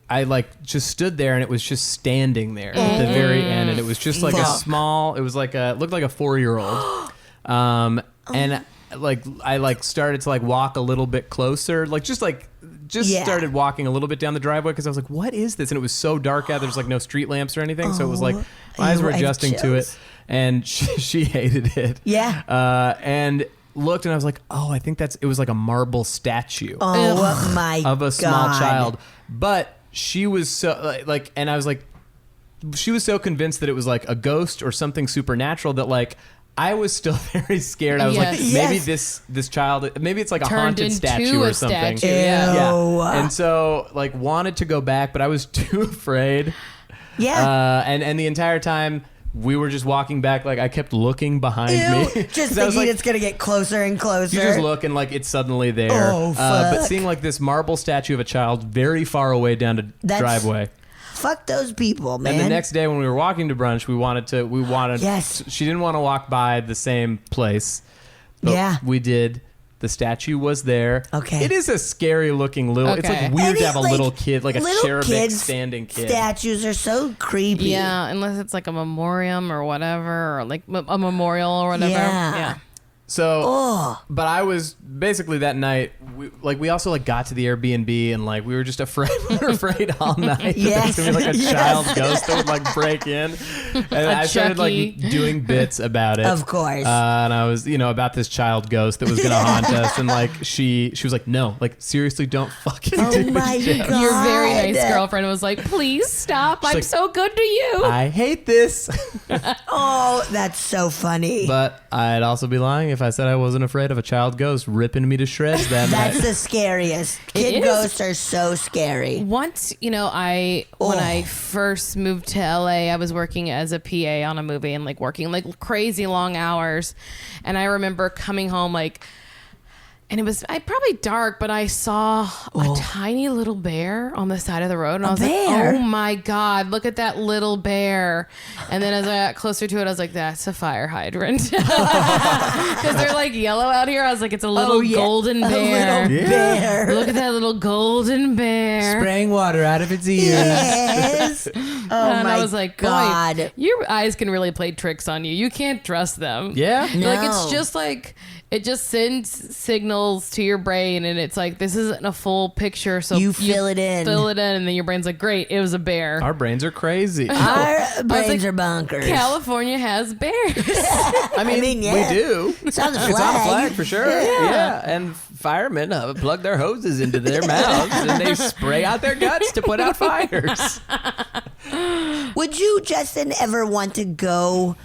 I like just stood there, and it was just standing there at the very end, and it was just like a small. It was like looked like a 4-year-old, and like I like started to like walk a little bit closer, started walking a little bit down the driveway because I was like, what is this? And it was so dark out. There's like no street lamps or anything, so it was like my eyes were adjusting to it, and she hated it. Yeah. And looked, and I was like, oh, I think it was like a marble statue. Oh my of a small God. child, but. She was so like, and I was like, she was so convinced that it was like a ghost or something supernatural that like I was still very scared. I was like, maybe this child, maybe it's like a haunted statue or something. Yeah. And so like wanted to go back, but I was too afraid. Yeah. And the entire time we were just walking back, like I kept looking behind me. Just thinking like, it's going to get closer and closer. You just look and like it's suddenly there. Oh, fuck. But seeing like this marble statue of a child very far away down a driveway. fuck those people, man. And the next day when we were walking to brunch, we wanted. Yes. She didn't want to walk by the same place. But we did. The statue was there. Okay. It is a scary looking little. It's like weird to have a little kid, like a cherubic standing kid. Statues are so creepy. Yeah, unless it's like a memoriam or whatever, or like a memorial or whatever. Yeah. So, but I was basically that night. We also got to the Airbnb and we were just afraid. We were afraid all night that there was gonna be like a child ghost that would break in. And I started doing bits about it. Of course. And I was about this child ghost that was gonna haunt us. And she was like, no, seriously, don't fucking do this. God. Your very nice girlfriend was like, please stop. I'm so good to you. I hate this. Oh, that's so funny. But I'd also be lying if I said I wasn't afraid of a child ghost ripping me to shreds that night. That's the scariest. Kid ghosts are so scary. Once, when I first moved to LA, I was working as a PA on a movie and working crazy long hours. And I remember coming home and it was probably dark, but I saw a tiny little bear on the side of the road. And I was like, oh my God, look at that little bear. And then as I got closer to it, I was like, that's a fire hydrant. Because they're yellow out here. I was like, it's a little golden bear. A little bear. Look at that little golden bear. Spraying water out of its ears. Yes. And I was like, God. boy, your eyes can really play tricks on you. You can't trust them. Yeah. No. It's just it just sends signals to your brain, and it's this isn't a full picture, so you fill it in, and then your brain's like, great, it was a bear. Our brains are crazy. Our brains are bonkers. California has bears. I mean, yeah. we do. It's on the flag. It's on the flag for sure. Yeah. And firemen plug their hoses into their mouths and they spray out their guts to put out fires. Would you, Justin, ever want to go?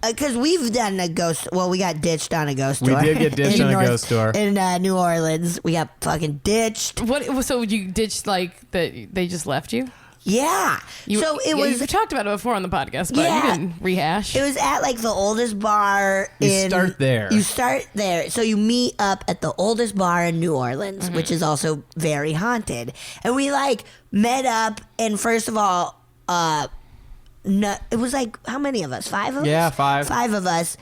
Because we've done a ghost. Well, we got ditched on a ghost tour. We did get ditched on a ghost tour in New Orleans. We got fucking ditched. What? So you ditched that? They just left you? Yeah. So it was. You've talked about it before on the podcast, but you can rehash. It was at the oldest bar. You start there. So you meet up at the oldest bar in New Orleans, which is also very haunted. And we met up, and first of all, no, it was how many of us? 5 of us? Yeah, 5. 5 of us.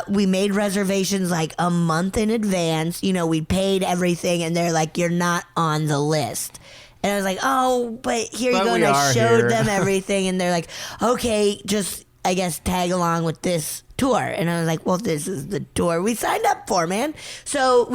We made reservations a month in advance. We paid everything, and they're like, you're not on the list. And I was like, oh, but here you go. And I showed them everything, and they're like, okay, just, I guess, tag along with this tour. And I was like, well, this is the tour we signed up for, man. So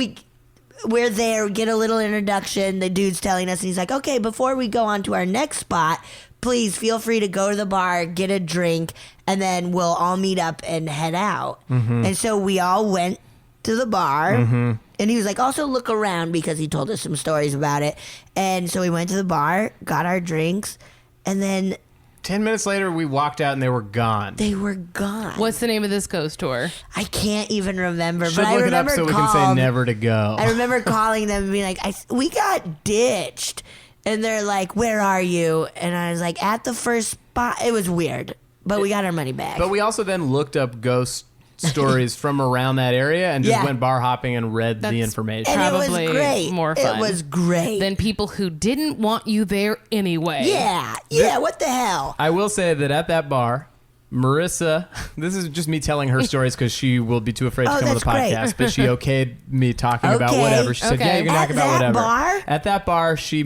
we're there, get a little introduction. The dude's telling us, and he's like, okay, before we go on to our next spot, please feel free to go to the bar, get a drink, and then we'll all meet up and head out. Mm-hmm. And so we all went to the bar, and he was like, also look around, because he told us some stories about it. And so we went to the bar, got our drinks, and then 10 minutes later, we walked out and they were gone. They were gone. What's the name of this ghost tour? I can't even remember. Should but look I it up so we can say never to go. I remember calling them and being like, we got ditched. And they're like, where are you? And I was like, at the first spot. It was weird, but we got our money back. But we also then looked up ghost stories from around that area and just went bar hopping and read the information. And Probably it was great. More fun. It was great. Than people who didn't want you there anyway. Yeah, what the hell? I will say that at that bar, Marissa, this is just me telling her stories because she will be too afraid to come on the podcast, but she okayed me talking about whatever. She said, yeah, you can talk about whatever. Bar? At that bar, she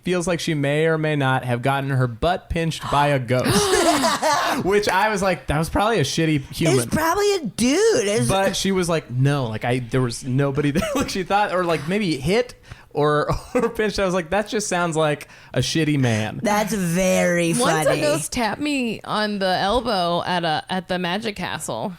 feels like she may or may not have gotten her butt pinched by a ghost. Which I was like, that was probably a shitty human. It was probably a dude. But she was like, no, there was nobody there. She thought, or maybe hit or pinched. I was like, that just sounds like a shitty man. That's very funny. Once a ghost tapped me on the elbow at the Magic Castle.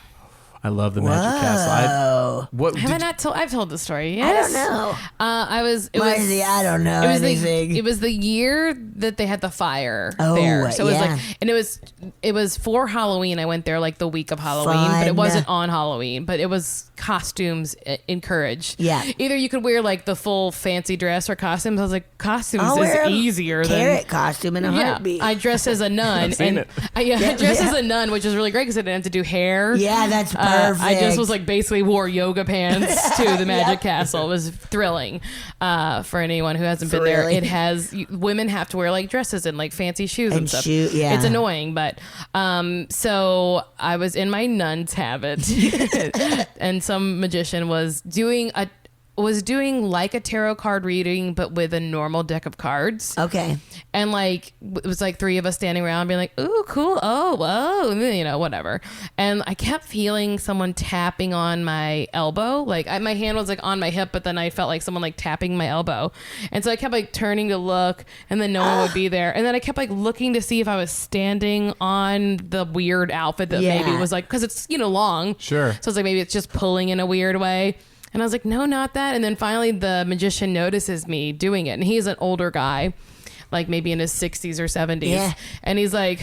I love the Magic Castle. I've told the story. Yes. I don't know. Marcy, I don't know anything. It was the year that they had the fire there. So it was and it was for Halloween. I went there the week of Halloween, but it wasn't on Halloween. But it was costumes encouraged. Yeah. Either you could wear the full fancy dress or costumes. I was like, costumes is easier than carrot costume in a heartbeat. I dressed as a nun, I've seen it. I dressed as a nun, which was really great because I didn't have to do hair. Yeah, that's I just was like basically wore yoga pants to the Magic Castle. It was thrilling for anyone who hasn't been there. It has women have to wear like dresses and like fancy shoes and stuff. It's annoying, but so I was in my nun's habit, and some magician was doing like a tarot card reading, but with a normal deck of cards. Okay. And like, it was like three of us standing around being like, ooh, cool. Oh, whoa, you know, whatever. And I kept feeling someone tapping on my elbow. Like my hand was like on my hip, but then I felt like someone like tapping my elbow. And so I kept like turning to look, and then no one would be there. And then I kept like looking to see if I was standing on the weird outfit that maybe was like, cause it's, you know, long. Sure. So it's like, maybe it's just pulling in a weird way. And I was like, no, not that. And then finally the magician notices me doing it. And he's an older guy, like maybe in his 60s or 70s. Yeah. And he's like,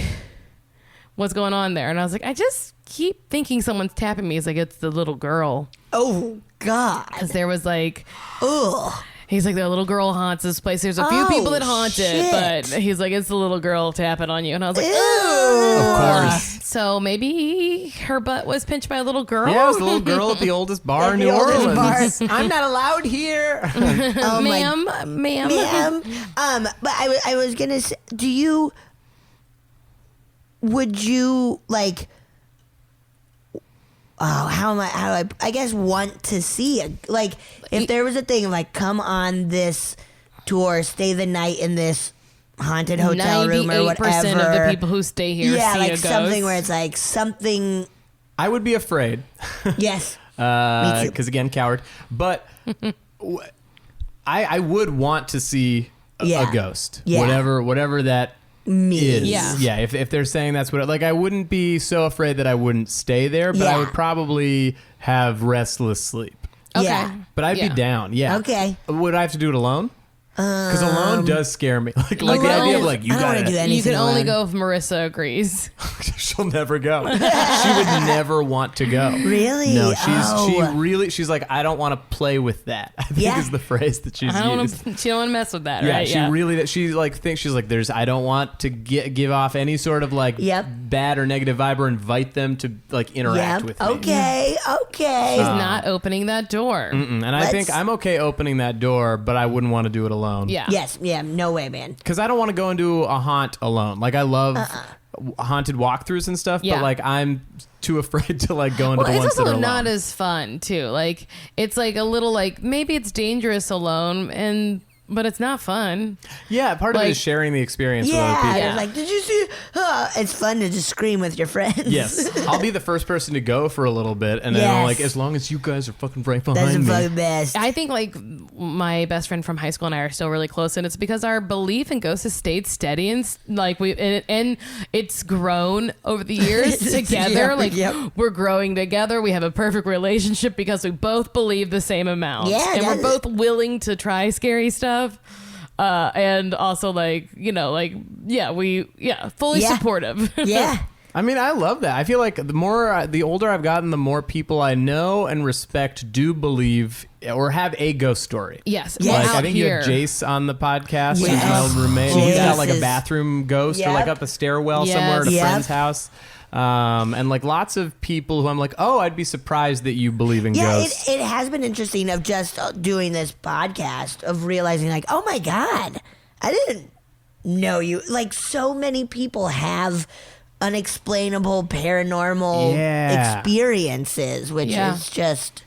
what's going on there? And I was like, I just keep thinking someone's tapping me. He's like, it's the little girl. Oh, God. Because there was like, ugh. He's like, the little girl haunts this place. There's a few people that haunt it, but he's like, it's the little girl tapping on you. And I was like, oh. Of course. So maybe her butt was pinched by a little girl? Yeah, it was the little girl at the oldest bar in New Orleans. I'm not allowed here. Ma'am. But I was going to say, would you like... Oh, I guess want to see it. Like, if there was a thing like, come on this tour, stay the night in this haunted hotel room or whatever. 98% of the people who stay here see like a ghost. Something where it's like something. I would be afraid. Yes. Me too. Because again, coward. But I would want to see a ghost. Yeah. Whatever that is. Yeah. If they're saying that's what, like, I wouldn't be so afraid that I wouldn't stay there, but I would probably have restless sleep. Okay. Yeah. But I'd be down. Yeah. Okay. Would I have to do it alone? Because alone does scare me. Like the idea of like, you gotta do anything. You can only alone. go if Marissa agrees. She'll never go. She would never want to go. Really? No, she's like, I don't want to play with that. I think is the phrase that she's used. She don't want to mess with that, yeah, right? She like thinks she's like, I don't want to give off any sort of like bad or negative vibe or invite them to like interact with me. Okay. She's not opening that door. And I think I'm okay opening that door, but I wouldn't want to do it alone. Yeah. Yes. Yeah. No way, man. Because I don't want to go and do a haunt alone. Like I love haunted walkthroughs and stuff, but like I'm too afraid to like go into the ones that are alone. It's also not as fun too. Like it's like a little like maybe it's dangerous alone but it's not fun. Yeah, part of it is sharing the experience with other people. Yeah, like, did you see? It's fun to just scream with your friends. Yes, I'll be the first person to go for a little bit, and then I'm like, as long as you guys are fucking right behind me. That's the best. I think like my best friend from high school and I are still really close, and it's because our belief in ghosts has stayed steady and like and it's grown over the years together. We're growing together. We have a perfect relationship because we both believe the same amount, and we're both willing to try scary stuff. And also fully supportive. Yeah. I mean, I love that. I feel like the older I've gotten, the more people I know and respect do believe or have a ghost story. Yes. Like I think you had Jace on the podcast, who's my old roommate. He's got like a bathroom ghost or like up a stairwell somewhere at a friend's house. And like lots of people who I'm like, oh, I'd be surprised that you believe in ghosts. It has been interesting of just doing this podcast of realizing like, oh my God, I didn't know you. Like so many people have unexplainable paranormal experiences, which is just,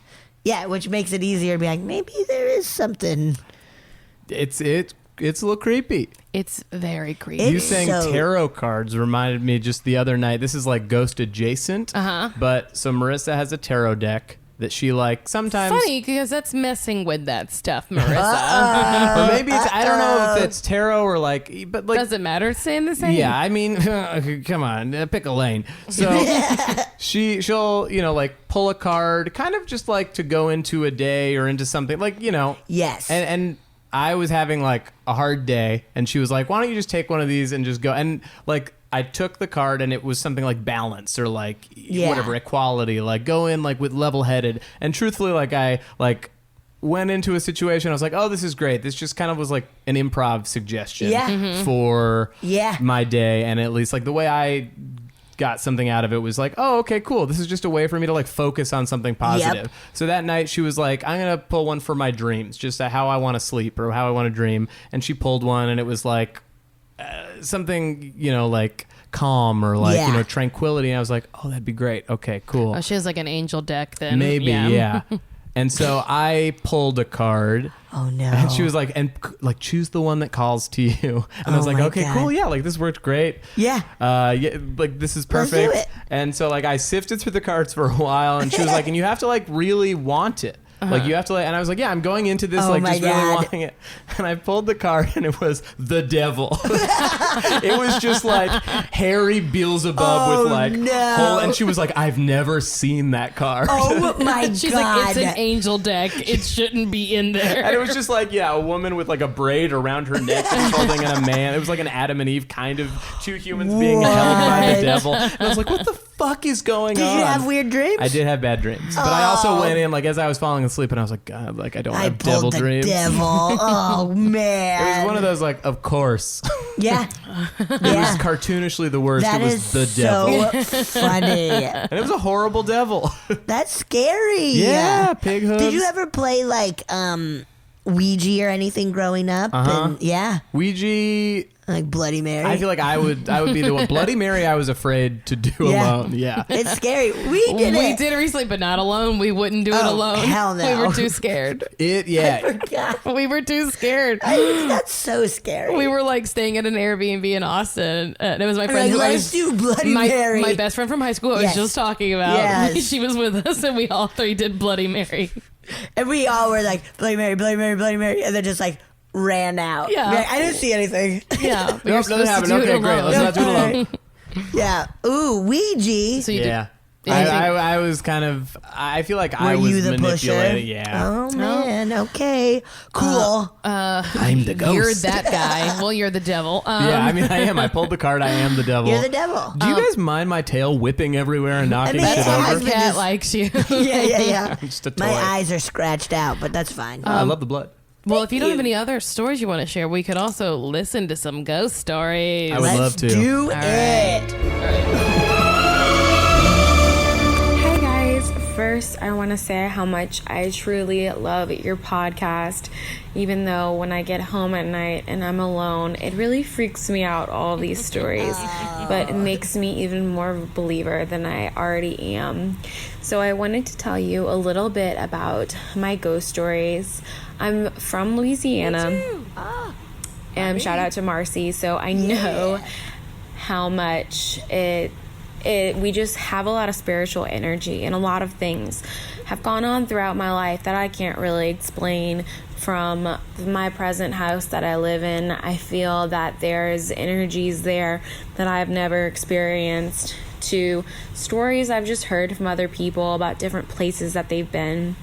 which makes it easier to be like, maybe there is something. It's a little creepy. It's very creepy. You saying tarot cards reminded me just the other night. This is like ghost adjacent. But so Marissa has a tarot deck that she like sometimes. Funny because that's messing with that stuff, Marissa. Or maybe it's I don't know if it's tarot or like, but like does it matter? It's saying the same. Yeah, I mean, come on, pick a lane. So she'll like pull a card, kind of just like to go into a day or into something like Yes. And I was having like a hard day, and she was like, why don't you just take one of these and just go? And like I took the card, and it was something like balance or like whatever, equality, like go in like with level-headed. And truthfully, like I like went into a situation, I was like, oh, this is great. This just kind of was like an improv suggestion for my day. And at least like the way I got something out of it was like, oh, okay, cool. This is just a way for me to like focus on something positive. Yep. So that night she was like, I'm going to pull one for my dreams, just how I want to sleep or how I want to dream. And she pulled one and it was like something, like calm or like, tranquility. And I was like, oh, that'd be great. Okay, cool. Oh, she has like an angel deck then. Maybe, yeah. And so I pulled a card. Oh no! And she was like, choose the one that calls to you. And I was like, okay, God. Cool, yeah, like this worked great. Yeah. Like this is perfect. Let's do it. And so like I sifted through the cards for a while, and she was like, and you have to like really want it. Like you have to and I was like, yeah, I'm going into this just really wanting it. And I pulled the card and it was the devil. It was just like Harry Beelzebub with like and she was like, I've never seen that card. Oh my God. She's like, it's an angel deck. It shouldn't be in there. And it was just like, a woman with like a braid around her neck and holding in a man. It was like an Adam and Eve kind of two humans being held by the devil. And I was like, what the fuck is going on? Did you have weird dreams? I did have bad dreams. But I also went in like as I was falling asleep and I was like, God, like I don't have devil dreams. Devil. Oh man. It was one of those like, of course. Yeah. It was cartoonishly the worst. It was the devil. So funny. And it was a horrible devil. That's scary. Yeah, pig hooves. Did you ever play like Ouija or anything growing up? And, yeah. Ouija. Like Bloody Mary. I feel like I would be the one. Bloody Mary I was afraid to do alone. Yeah. It's scary. We did it recently, but not alone. We wouldn't do it alone. Hell no. We were too scared. I forgot. We were too scared. That's so scary. We were like staying at an Airbnb in Austin, and it was my friend let's do Bloody Mary. My best friend from high school I was just talking about. Yes. She was with us, and we all three did Bloody Mary. And we all were like, Bloody Mary, Bloody Mary, Bloody Mary, and then just like ran out. Yeah. I didn't see anything. Yeah. Nope, nothing happened. Okay, great. Let's not do it alone. Yeah. Ooh, Ouija. So you did. I was kind of. I feel like I was manipulating. Yeah. Oh man. Okay. Cool. I'm the ghost. You're that guy. Well, you're the devil. Yeah. I mean, I am. I pulled the card. I am the devil. You're the devil. Do you guys mind my tail whipping everywhere and knocking shit over? My cat likes you. Yeah. I'm just a toy. My eyes are scratched out, but that's fine. I love the blood. Well, if you don't have any other stories you want to share, we could also listen to some ghost stories. I would love to. Let's do it. Hi guys. First, I want to say how much I truly love your podcast. Even though when I get home at night and I'm alone, it really freaks me out, all these stories. But it makes me even more of a believer than I already am. So I wanted to tell you a little bit about my ghost stories. I'm from Louisiana. And shout out to Marcy. So I know how much we just have a lot of spiritual energy, and a lot of things have gone on throughout my life that I can't really explain. From my present house that I live in, I feel that there's energies there that I've never experienced, to stories I've just heard from other people about different places that they've been.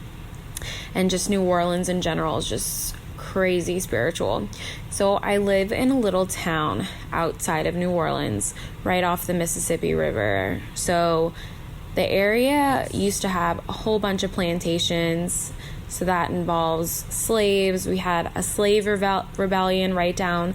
And just New Orleans in general is just crazy spiritual. So I live in a little town outside of New Orleans, right off the Mississippi River. So the area used to have a whole bunch of plantations. So that involves slaves. We had a slave rebellion right down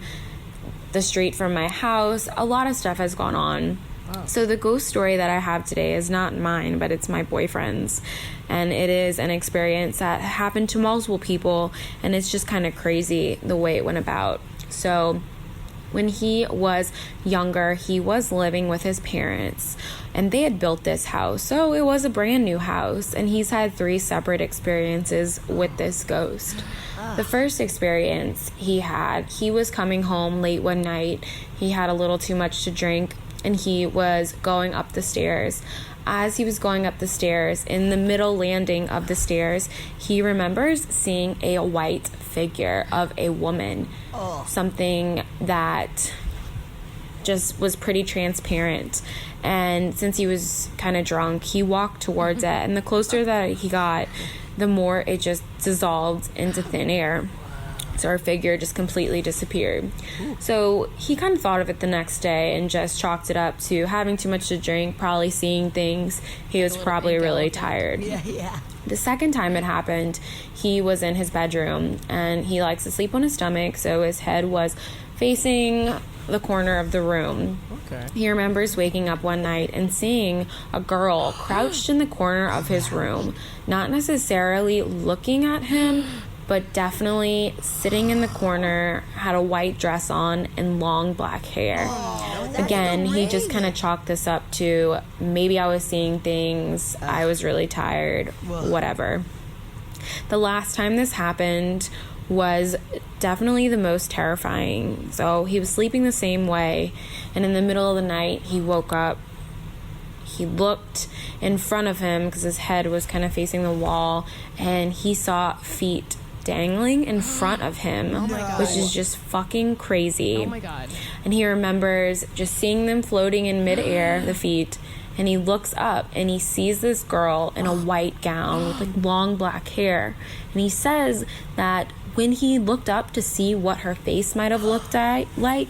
the street from my house. A lot of stuff has gone on. Wow. So the ghost story that I have today is not mine, but it's my boyfriend's. And it is an experience that happened to multiple people, and it's just kind of crazy the way it went about. So when he was younger, he was living with his parents, and they had built this house. So it was a brand new house, and he's had 3 separate experiences with this ghost. The first experience he was coming home late one night. He had a little too much to drink, and he was going up the stairs. As he was going up the stairs, in the middle landing of the stairs, he remembers seeing a white figure of a woman. Something that just was pretty transparent. And since he was kind of drunk, he walked towards it. And the closer that he got, the more it just dissolved into thin air. So our figure just completely disappeared. So he kind of thought of it the next day and just chalked it up to having too much to drink, probably seeing things. He was probably really tired. Yeah. The second time it happened, he was in his bedroom, and he likes to sleep on his stomach, so his head was facing the corner of the room. Okay. He remembers waking up one night and seeing a girl crouched in the corner of his room, not necessarily looking at him, but definitely sitting in the corner, had a white dress on and long black hair. Again, he just kind of chalked this up to maybe I was seeing things, I was really tired, whatever. The last time this happened was definitely the most terrifying. So he was sleeping the same way, and in the middle of the night, he woke up. He looked in front of him because his head was kind of facing the wall, and he saw feet dangling in front of him, which is just fucking crazy. Oh my God. And he remembers just seeing them floating in midair, the feet, and he looks up and he sees this girl in a white gown with like long black hair. And he says that when he looked up to see what her face might have looked like,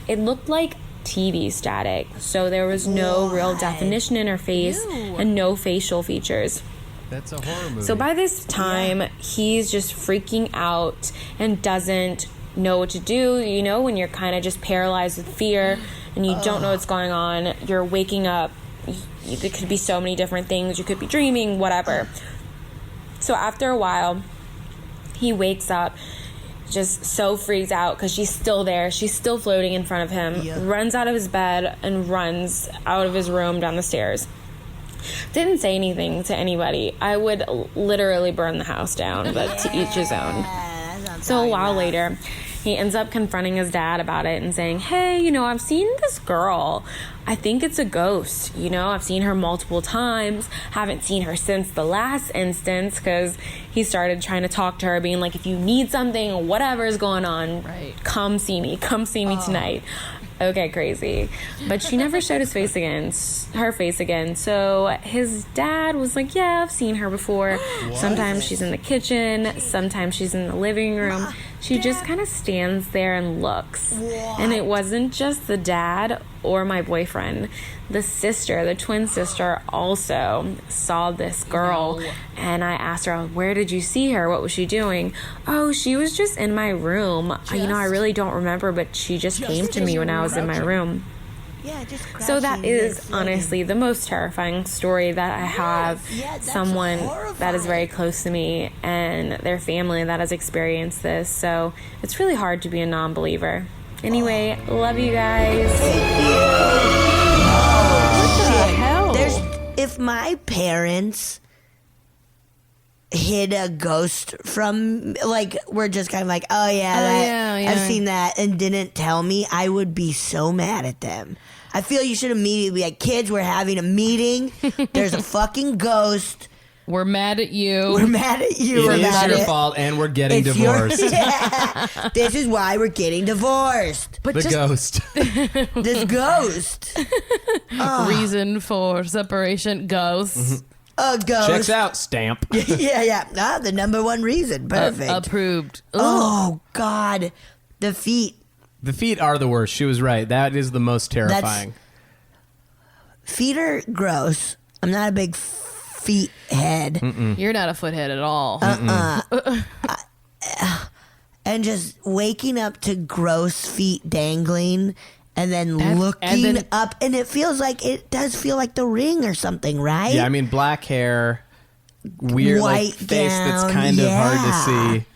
it looked like TV static. So there was no real definition in her face and no facial features. That's a horror movie. So by this time, he's just freaking out and doesn't know what to do. You know, when you're kind of just paralyzed with fear and you don't know what's going on, you're waking up. It could be so many different things. You could be dreaming, whatever. So after a while, he wakes up just so freaked out because she's still there. She's still floating in front of him, runs out of his bed and runs out of his room down the stairs. Didn't say anything to anybody. I would literally burn the house down, but to each his own. So a while later, he ends up confronting his dad about it and saying, hey, you know, I've seen this girl. I think it's a ghost. You know, I've seen her multiple times. Haven't seen her since the last instance because he started trying to talk to her, being like, if you need something, whatever is going on, come see me. Come see me tonight. Okay, crazy. But she never showed her face again. So his dad was like, yeah, I've seen her before. Sometimes she's in the kitchen. Sometimes she's in the living room. She just kind of stands there and looks. And it wasn't just the dad or my boyfriend. The sister, the twin sister, also saw this girl. And I asked her, where did you see her? What was she doing? Oh, she was just in my room. You know, I really don't remember, but she just came to me when I was in my room. So that is honestly the most terrifying story that I have. Someone that is very close to me and their family that has experienced this. So it's really hard to be a non-believer. Anyway, love you guys. What the hell? If my parents hid a ghost from, like, we're just kind of like, I've seen that, and didn't tell me, I would be so mad at them. I feel you should immediately be like, kids, we're having a meeting. There's a fucking ghost. We're mad at you. We're mad at you. It is your fault, and we're getting divorced. This is why we're getting divorced. But ghost. This ghost. Reason for separation, ghost. Mm-hmm. A ghost. Checks out, stamp. yeah. The number one reason. Perfect. Approved. Oh, God. The feet. The feet are the worst. She was right. That is the most terrifying. Feet are gross. I'm not a big feet head. You're not a foothead at all. And just waking up to gross feet dangling and then looking up, and it feels like, it does feel like The Ring or something, right? Yeah, I mean, black hair, weird white like face that's kind of hard to see.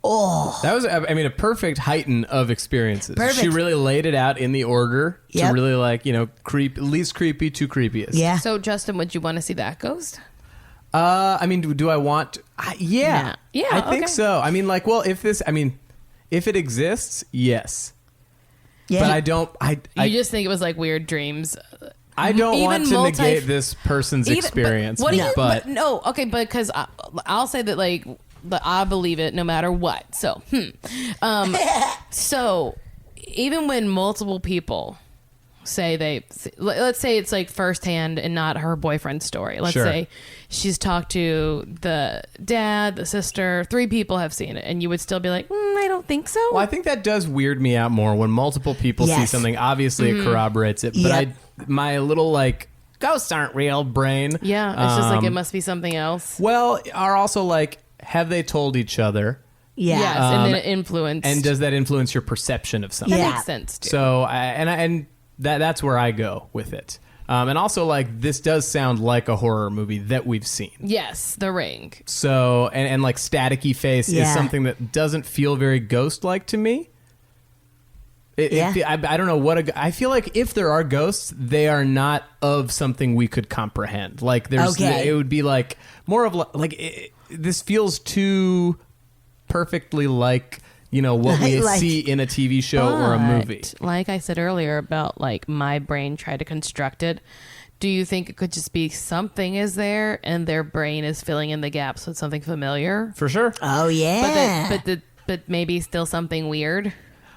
Oh, that was, I mean, a perfect heighten of experiences. Perfect. She really laid it out in the order to really, like, you know, least creepy to creepiest. Yeah. So, Justin, would you want to see that ghost? I mean, do I want? Yeah. I think so. I mean, like, well, if it exists, yes. Yeah. But I don't. You just think it was like weird dreams. I don't want to negate this person's experience. Because I'll say that, like, I believe it no matter what. So, so even when multiple people say let's say it's like firsthand and not her boyfriend's story. Let's say she's talked to the dad, the sister, 3 people have seen it, and you would still be like, I don't think so. Well, I think that does weird me out more when multiple people see something. Obviously, it corroborates it, but my little, like, ghosts aren't real brain. Yeah, it's just like it must be something else. Well, are also like, have they told each other? Yeah. Yes, and then it influenced. And does that influence your perception of something? That makes sense too. So, that's where I go with it. And also, like, this does sound like a horror movie that we've seen. Yes, The Ring. So, and like staticky face is something that doesn't feel very ghost-like to me. I don't know what I feel like if there are ghosts, they are not of something we could comprehend. Like it would be like more of this feels too perfectly like what we see in a TV show or a movie. Like I said earlier about like my brain tried to construct it. Do you think it could just be something is there and their brain is filling in the gaps with something familiar? For sure. Oh yeah. But maybe still something weird.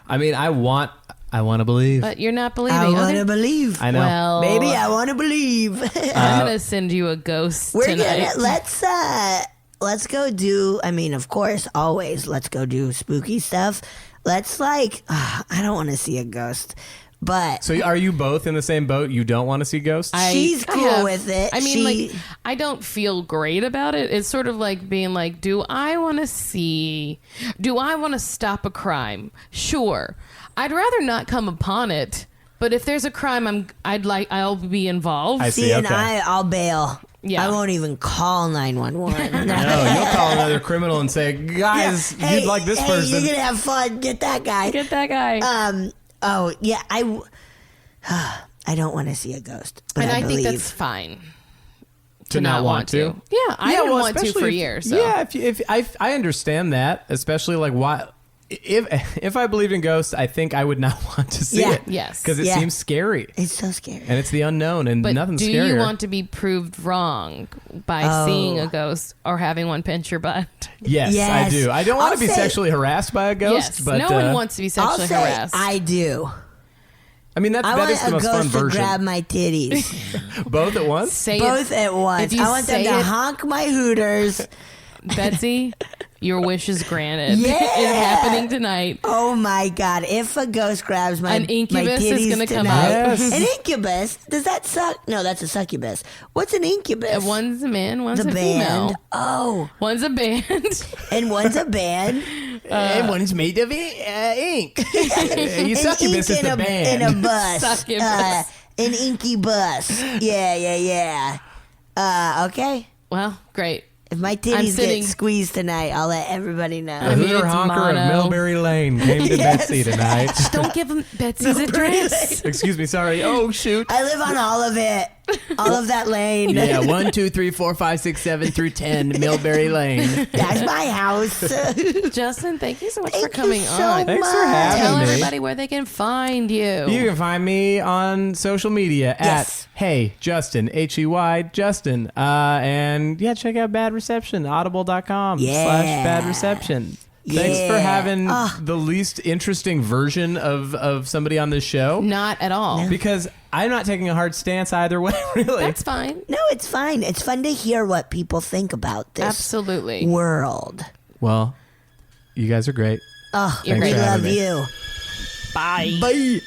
I mean, I want to believe. But you're not believing. I want to believe. I know. Well, maybe I want to believe. I'm going to send you a ghost tonight. Let's go do, I mean, of course, always, let's go do spooky stuff. Let's I don't want to see a ghost. But so are you both in the same boat? You don't want to see ghosts? She's cool with it. I mean, I don't feel great about it. It's sort of like being like, do I want to stop a crime? Sure. I'd rather not come upon it. But if there's a crime, I'll be involved. I see. And Okay. I'll bail. Yeah. I won't even call 911. No, you'll call another criminal and say, guys, you'd like this person. You're going to have fun. Get that guy. Get that guy. Oh, yeah, I don't want to see a ghost, but and I believe. think that's fine. To not want to? Yeah, I didn't want to for years. So. Yeah, if I understand that, especially like why. If I believed in ghosts, I think I would not want to see it. Yes. Because it seems scary. It's so scary. And it's the unknown, and but nothing's scarier. do you want to be proved wrong by seeing a ghost or having one pinch your butt? Yes, I do. I don't want to be sexually harassed by a ghost. Yes, but no one wants to be sexually harassed. I do. I mean, that is the most fun version. I want a ghost to grab my titties. Both at once? Say Both at once. I want them to honk my hooters. Betsy, your wish is granted. Yeah. It's happening tonight. Oh my God. If a ghost grabs my An incubus my titties is going to come tonight, out. Yes. An incubus? Does that suck? No, that's a succubus. What's an incubus? One's a man, one's the a band. female. Oh. One's a band. And one's a band. And one's made of ink. You succubus is the band. In a bus. Succubus. An inky bus. Yeah. Okay. Well, great. If my titties get squeezed tonight, I'll let everybody know. The Hooter Honker of Millbury Lane came to Betsy tonight. Just don't give him Betsy's address. Excuse me, sorry. Oh, shoot. I live on all of it. All of that lane. Yeah, 1, 2, 3, 4, 5, 6, 7 through 10, Millbury Lane. That's my house. Justin, thank you so much Thank for coming you so on. Thanks for having Tell me. everybody where they can find you. You can find me on social media Yes. at Hey Justin, HEY Justin. And yeah, check out Bad Reception, audible.com/Bad Reception. Thanks for having the least interesting version of somebody on this show. Not at all. Because I'm not taking a hard stance either way, really. That's fine. No, it's fine. It's fun to hear what people think about this Absolutely. world. Well, you guys are great. Oh, You're Thanks we for love having me. you. Bye. Bye.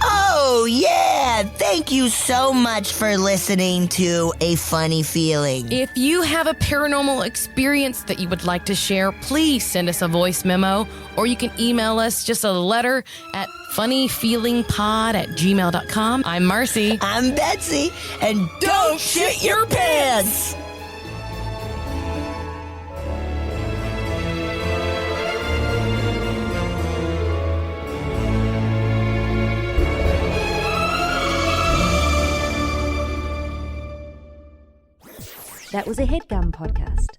Oh, yeah. Thank you so much for listening to A Funny Feeling. If you have a paranormal experience that you would like to share, please send us a voice memo, or you can email us just a letter at funnyfeelingpod@gmail.com. I'm Marcy. I'm Betsy, and don't shit your pants. That was a HeadGum podcast.